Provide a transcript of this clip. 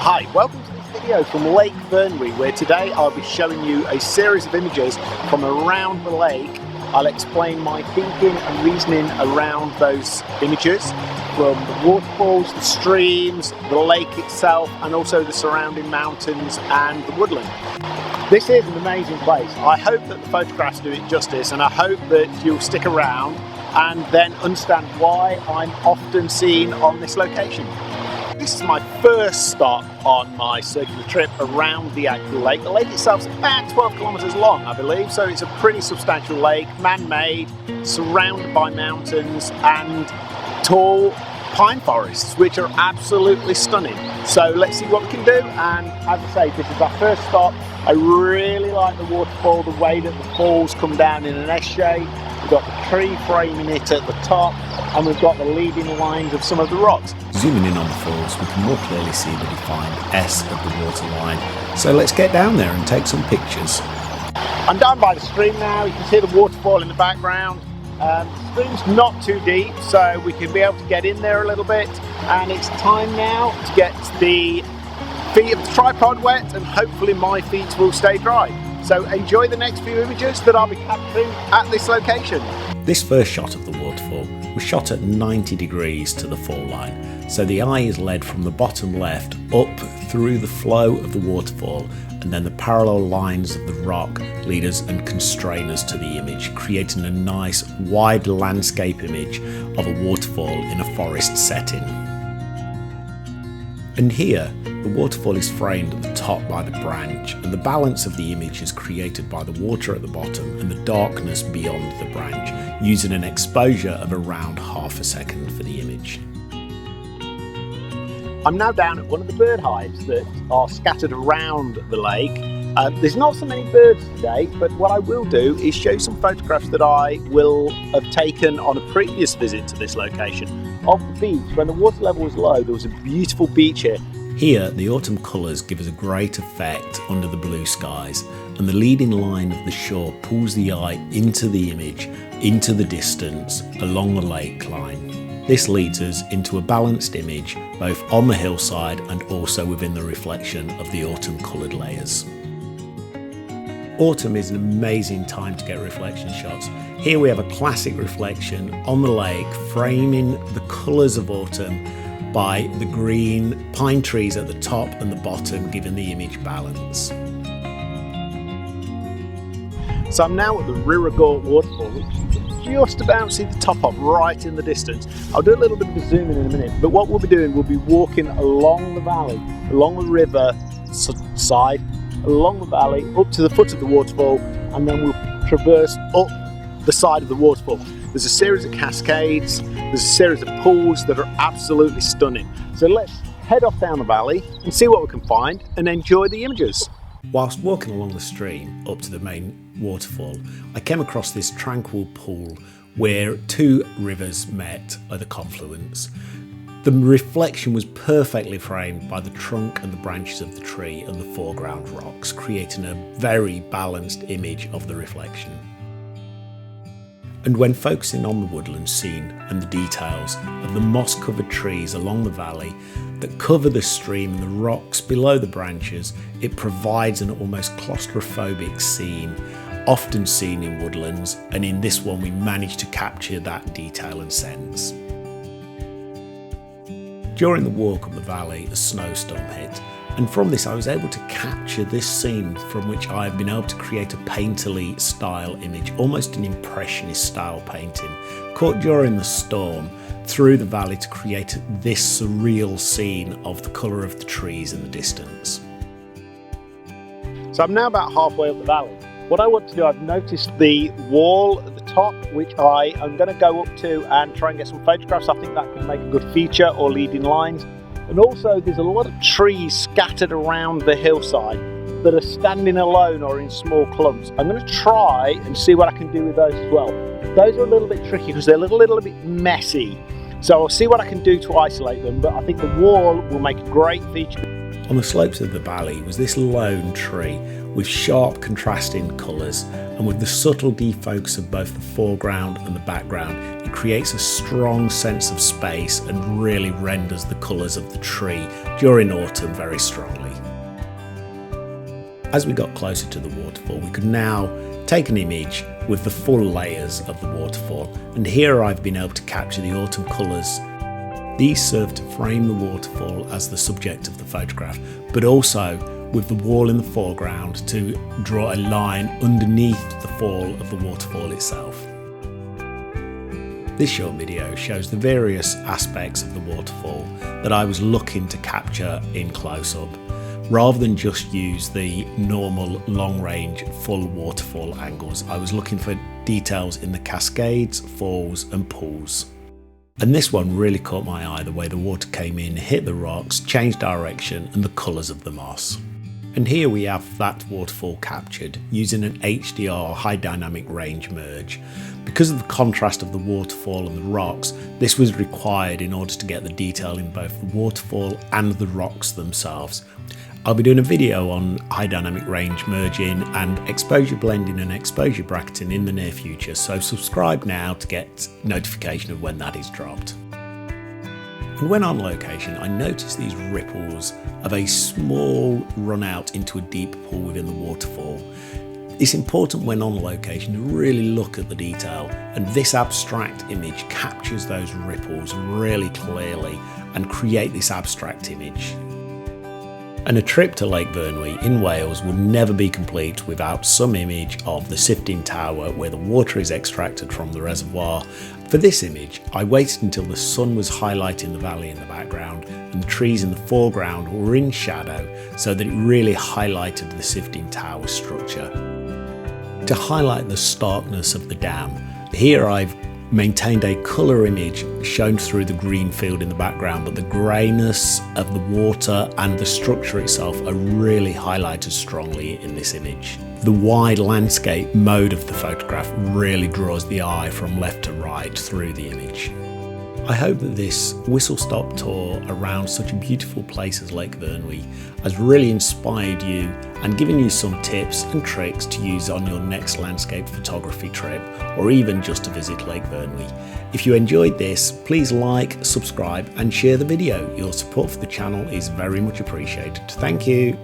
Hi, welcome to this video from Lake Vyrnwy, where today I'll be showing you a series of images from around the lake. I'll explain my thinking and reasoning around those images, from the waterfalls, the streams, the lake itself, and also the surrounding mountains and the woodland. This is an amazing place. I hope that the photographs do it justice, and I hope that you'll stick around and then understand why I'm often seen on this location. This is my first stop on my circular trip around the actual lake. The lake itself is about 12 kilometres long, I believe, so it's a pretty substantial lake, man-made, surrounded by mountains and tall pine forests, which are absolutely stunning. So let's see what we can do, and as I say, this is our first stop. I really like the waterfall, the way that the falls come down in an S shape. We've got the tree framing it at the top, and we've got the leading lines of some of the rocks. Zooming in on the falls, we can more clearly see the defined S of the water line. So let's get down there and take some pictures. I'm down by the stream now. You can see the waterfall in the background. The stream's not too deep, so we can be able to get in there a little bit. And it's time now to get the feet of the tripod wet, and hopefully my feet will stay dry. So enjoy the next few images that I'll be capturing at this location. This first shot of the waterfall was shot at 90 degrees to the fall line, so the eye is led from the bottom left up through the flow of the waterfall, and then the parallel lines of the rock lead us and constrain us to the image, creating a nice wide landscape image of a waterfall in a forest setting. And here, the waterfall is framed at the top by the branch, and the balance of the image is created by the water at the bottom and the darkness beyond the branch, using an exposure of around half a second for the image. I'm now down at one of the bird hives that are scattered around the lake. There's not so many birds today, but what I will do is show some photographs that I will have taken on a previous visit to this location of the beach. When the water level was low, there was a beautiful beach here. Here, the autumn colours give us a great effect under the blue skies, and the leading line of the shore pulls the eye into the image, into the distance, along the lake line. This leads us into a balanced image, both on the hillside and also within the reflection of the autumn coloured layers. Autumn is an amazing time to get reflection shots. Here we have a classic reflection on the lake, framing the colours of autumn by the green pine trees at the top and the bottom, giving the image balance. So I'm now at the Reservoir waterfall, which you can just about see the top of right in the distance. I'll do a little bit of a zoom in a minute, but what we'll be doing, we'll be walking along the valley, along the river side, along the valley, up to the foot of the waterfall, and then we'll traverse up the side of the waterfall. There's a series of cascades, there's a series of pools that are absolutely stunning. So let's head off down the valley and see what we can find and enjoy the images. Whilst walking along the stream up to the main waterfall, I came across this tranquil pool where two rivers met at the confluence. The reflection was perfectly framed by the trunk and the branches of the tree and the foreground rocks, creating a very balanced image of the reflection. And when focusing on the woodland scene and the details of the moss-covered trees along the valley that cover the stream and the rocks below the branches, it provides an almost claustrophobic scene, often seen in woodlands, and in this one we managed to capture that detail and sense. During the walk up the valley, a snowstorm hit, and from this I was able to capture this scene from which I've been able to create a painterly style image, almost an impressionist style painting, caught during the storm through the valley to create this surreal scene of the colour of the trees in the distance. So I'm now about halfway up the valley. What I want to do, I've noticed the wall at the top, which I am going to go up to and try and get some photographs. I think that can make a good feature or leading lines. And also there's a lot of trees scattered around the hillside that are standing alone or in small clumps. I'm going to try and see what I can do with those as well. Those are a little bit tricky because they're a little bit messy. So I'll see what I can do to isolate them, but I think the wall will make a great feature. On the slopes of the valley was this lone tree with sharp contrasting colours, and with the subtle defocus of both the foreground and the background, it creates a strong sense of space and really renders the colours of the tree during autumn very strongly. As we got closer to the waterfall, we could now take an image with the full layers of the waterfall, and here I've been able to capture the autumn colours. These serve to frame the waterfall as the subject of the photograph, but also with the wall in the foreground to draw a line underneath the fall of the waterfall itself. This short video shows the various aspects of the waterfall that I was looking to capture in close-up, rather than just use the normal long-range full waterfall angles. I was looking for details in the cascades, falls and pools. And this one really caught my eye, the way the water came in, hit the rocks, changed direction and the colours of the moss. And here we have that waterfall captured using an HDR high dynamic range merge. Because of the contrast of the waterfall and the rocks, this was required in order to get the detail in both the waterfall and the rocks themselves. I'll be doing a video on high dynamic range merging and exposure blending and exposure bracketing in the near future, so subscribe now to get notification of when that is dropped. And when on location, I noticed these ripples of a small run out into a deep pool within the waterfall. It's important when on location to really look at the detail, and this abstract image captures those ripples really clearly and create this abstract image. And a trip to Lake Vyrnwy in Wales would never be complete without some image of the sifting tower where the water is extracted from the reservoir. For this image, I waited until the sun was highlighting the valley in the background and the trees in the foreground were in shadow, so that it really highlighted the sifting tower structure. To highlight the starkness of the dam, here I've maintained a colour image shown through the green field in the background, but the greyness of the water and the structure itself are really highlighted strongly in this image. The wide landscape mode of the photograph really draws the eye from left to right through the image. I hope that this whistle-stop tour around such a beautiful place as Lake Vyrnwy has really inspired you and given you some tips and tricks to use on your next landscape photography trip, or even just to visit Lake Vyrnwy. If you enjoyed this, please like, subscribe and share the video. Your support for the channel is very much appreciated. Thank you.